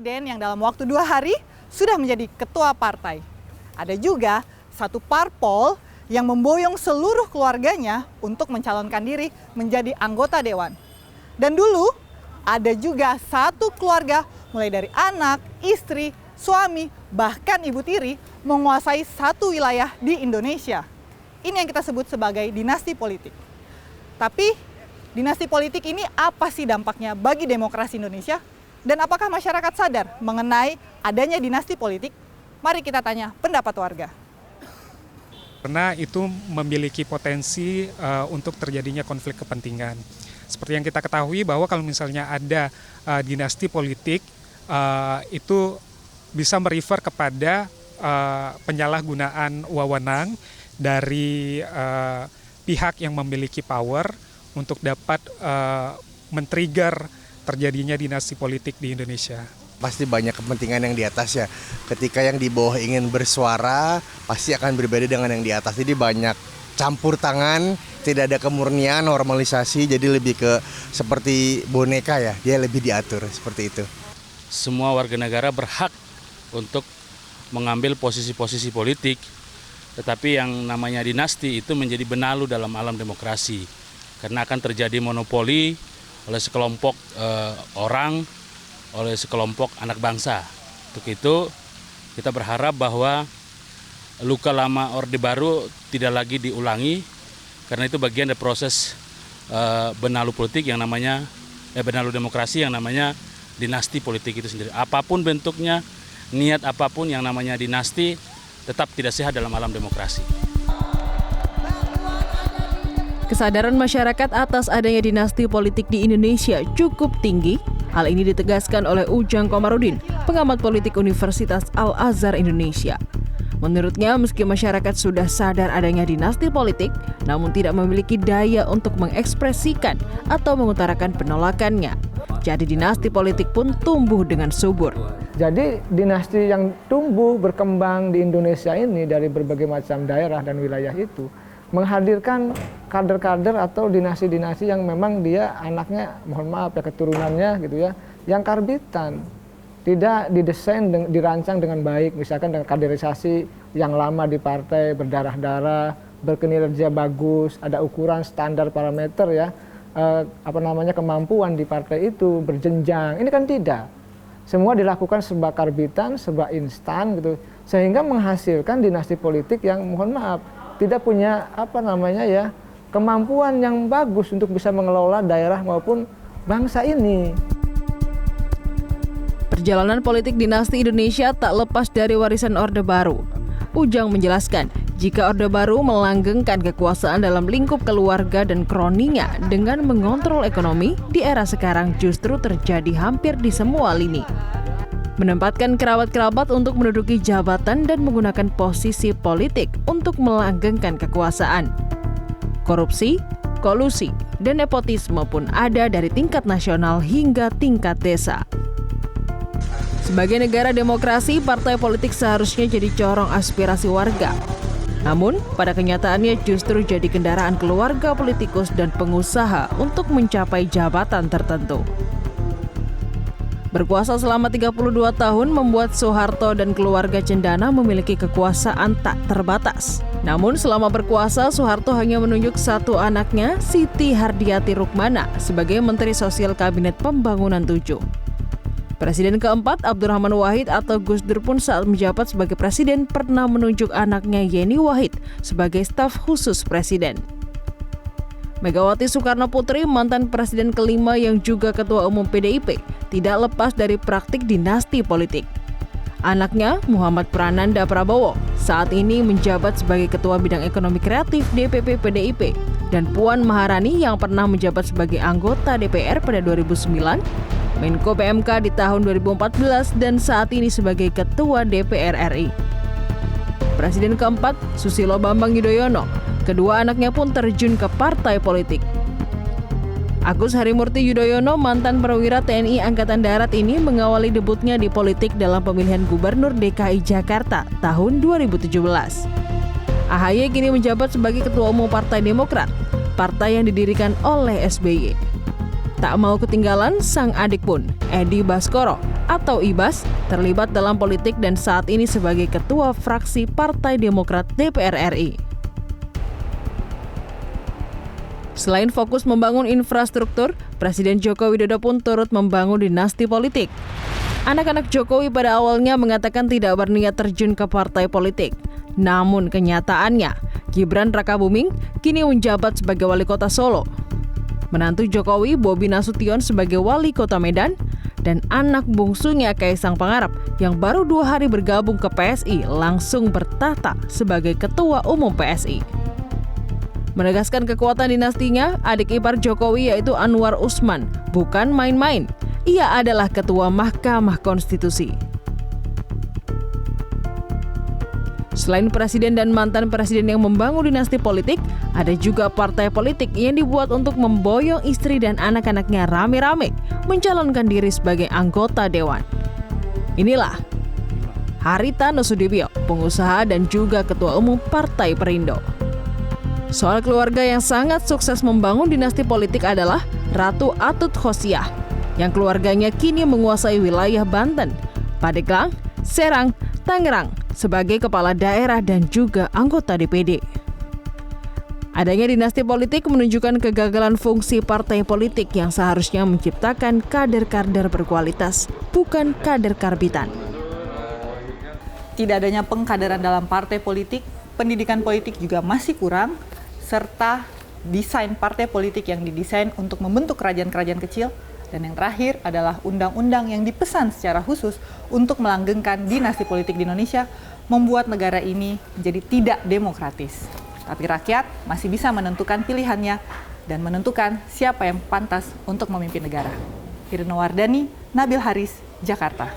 presiden yang dalam waktu 2 hari sudah menjadi ketua partai. Ada juga satu parpol yang memboyong seluruh keluarganya untuk mencalonkan diri menjadi anggota dewan. Dan dulu ada juga satu keluarga mulai dari anak, istri, suami, bahkan ibu tiri menguasai satu wilayah di Indonesia. Ini yang kita sebut sebagai dinasti politik. Tapi dinasti politik ini apa sih dampaknya bagi demokrasi Indonesia? Dan apakah masyarakat sadar mengenai adanya dinasti politik? Mari kita tanya pendapat warga. Karena itu memiliki potensi untuk terjadinya konflik kepentingan. Seperti yang kita ketahui bahwa kalau misalnya ada dinasti politik, itu bisa merefer kepada penyalahgunaan wewenang dari pihak yang memiliki power untuk dapat men-trigger terjadinya dinasti politik di Indonesia. Pasti banyak kepentingan yang di atas ya. Ketika yang di bawah ingin bersuara, pasti akan berbeda dengan yang di atas. Jadi banyak campur tangan, tidak ada kemurnian, normalisasi, jadi lebih ke seperti boneka ya, dia lebih diatur seperti itu. Semua warga negara berhak untuk mengambil posisi-posisi politik, tetapi yang namanya dinasti itu menjadi benalu dalam alam demokrasi. Karena akan terjadi monopoli oleh sekelompok orang, oleh sekelompok anak bangsa. Untuk itu kita berharap bahwa luka lama Orde Baru tidak lagi diulangi, karena itu bagian dari proses benalu politik yang namanya benalu demokrasi yang namanya dinasti politik itu sendiri. Apapun bentuknya, niat apapun yang namanya dinasti tetap tidak sehat dalam alam demokrasi. Kesadaran masyarakat atas adanya dinasti politik di Indonesia cukup tinggi. Hal ini ditegaskan oleh Ujang Komarudin, pengamat politik Universitas Al-Azhar Indonesia. Menurutnya, meski masyarakat sudah sadar adanya dinasti politik, namun tidak memiliki daya untuk mengekspresikan atau mengutarakan penolakannya. Jadi dinasti politik pun tumbuh dengan subur. Jadi dinasti yang tumbuh berkembang di Indonesia ini dari berbagai macam daerah dan wilayah itu menghadirkan kader-kader atau dinasti-dinasti yang memang dia anaknya, mohon maaf ya, keturunannya gitu ya, yang karbitan, tidak didesain, dirancang dengan baik, misalkan dengan kaderisasi yang lama di partai, berdarah-darah, berkinerja bagus, ada ukuran standar parameter ya, kemampuan di partai itu berjenjang. Ini kan tidak. Semua dilakukan serba karbitan, serba instan gitu, sehingga menghasilkan dinasti politik yang mohon maaf tidak punya kemampuan yang bagus untuk bisa mengelola daerah maupun bangsa ini. Perjalanan politik dinasti Indonesia tak lepas dari warisan Orde Baru. Ujang menjelaskan, jika Orde Baru melanggengkan kekuasaan dalam lingkup keluarga dan kroninya dengan mengontrol ekonomi, di era sekarang justru terjadi hampir di semua lini. Menempatkan kerabat-kerabat untuk menduduki jabatan dan menggunakan posisi politik untuk melanggengkan kekuasaan. Korupsi, kolusi, dan nepotisme pun ada dari tingkat nasional hingga tingkat desa. Sebagai negara demokrasi, partai politik seharusnya jadi corong aspirasi warga. Namun, pada kenyataannya justru jadi kendaraan keluarga politikus dan pengusaha untuk mencapai jabatan tertentu. Berkuasa selama 32 tahun membuat Soeharto dan keluarga cendana memiliki kekuasaan tak terbatas. Namun selama berkuasa, Soeharto hanya menunjuk satu anaknya, Siti Hardiati Rukmana, sebagai Menteri Sosial Kabinet Pembangunan 7. Presiden keempat, Abdurrahman Wahid atau Gus Dur pun saat menjabat sebagai presiden pernah menunjuk anaknya Yeni Wahid sebagai staf khusus presiden. Megawati Soekarno Putri, mantan presiden kelima yang juga ketua umum PDIP, tidak lepas dari praktik dinasti politik. Anaknya, Muhammad Prananda Prabowo, saat ini menjabat sebagai ketua bidang ekonomi kreatif DPP PDIP, dan Puan Maharani yang pernah menjabat sebagai anggota DPR pada 2009, Menko PMK di tahun 2014, dan saat ini sebagai ketua DPR RI. Presiden keempat, Susilo Bambang Yudhoyono, kedua anaknya pun terjun ke partai politik. Agus Harimurti Yudhoyono, mantan perwira TNI Angkatan Darat ini mengawali debutnya di politik dalam pemilihan Gubernur DKI Jakarta tahun 2017. AHY kini menjabat sebagai Ketua Umum Partai Demokrat, partai yang didirikan oleh SBY. Tak mau ketinggalan, sang adik pun Edi Baskoro atau Ibas terlibat dalam politik dan saat ini sebagai ketua fraksi Partai Demokrat DPR RI. Selain fokus membangun infrastruktur, Presiden Joko Widodo pun turut membangun dinasti politik. Anak-anak Jokowi pada awalnya mengatakan tidak berniat terjun ke partai politik. Namun kenyataannya, Gibran Rakabuming kini menjabat sebagai wali kota Solo. Menantu Jokowi, Bobi Nasution sebagai wali kota Medan, dan anak bungsunya Kaisang Pangarep yang baru 2 hari bergabung ke PSI langsung bertahta sebagai ketua umum PSI. Menegaskan kekuatan dinastinya, adik ipar Jokowi yaitu Anwar Usman bukan main-main. Ia adalah ketua Mahkamah Konstitusi. Selain presiden dan mantan presiden yang membangun dinasti politik, ada juga partai politik yang dibuat untuk memboyong istri dan anak-anaknya rame-rame mencalonkan diri sebagai anggota dewan. Inilah Haritano Sudibyo, pengusaha dan juga ketua umum Partai Perindo. Soal keluarga yang sangat sukses membangun dinasti politik adalah Ratu Atut Khosyah, yang keluarganya kini menguasai wilayah Banten, Pandeglang, Serang, Tangerang sebagai kepala daerah dan juga anggota DPD. Adanya dinasti politik menunjukkan kegagalan fungsi partai politik yang seharusnya menciptakan kader-kader berkualitas, bukan kader karbitan. Tidak adanya pengkaderan dalam partai politik, pendidikan politik juga masih kurang, serta desain partai politik yang didesain untuk membentuk kerajaan-kerajaan kecil, dan yang terakhir adalah undang-undang yang dipesan secara khusus untuk melanggengkan dinasti politik di Indonesia, membuat negara ini menjadi tidak demokratis. Tapi rakyat masih bisa menentukan pilihannya dan menentukan siapa yang pantas untuk memimpin negara. Irna Wardani, Nabil Haris, Jakarta.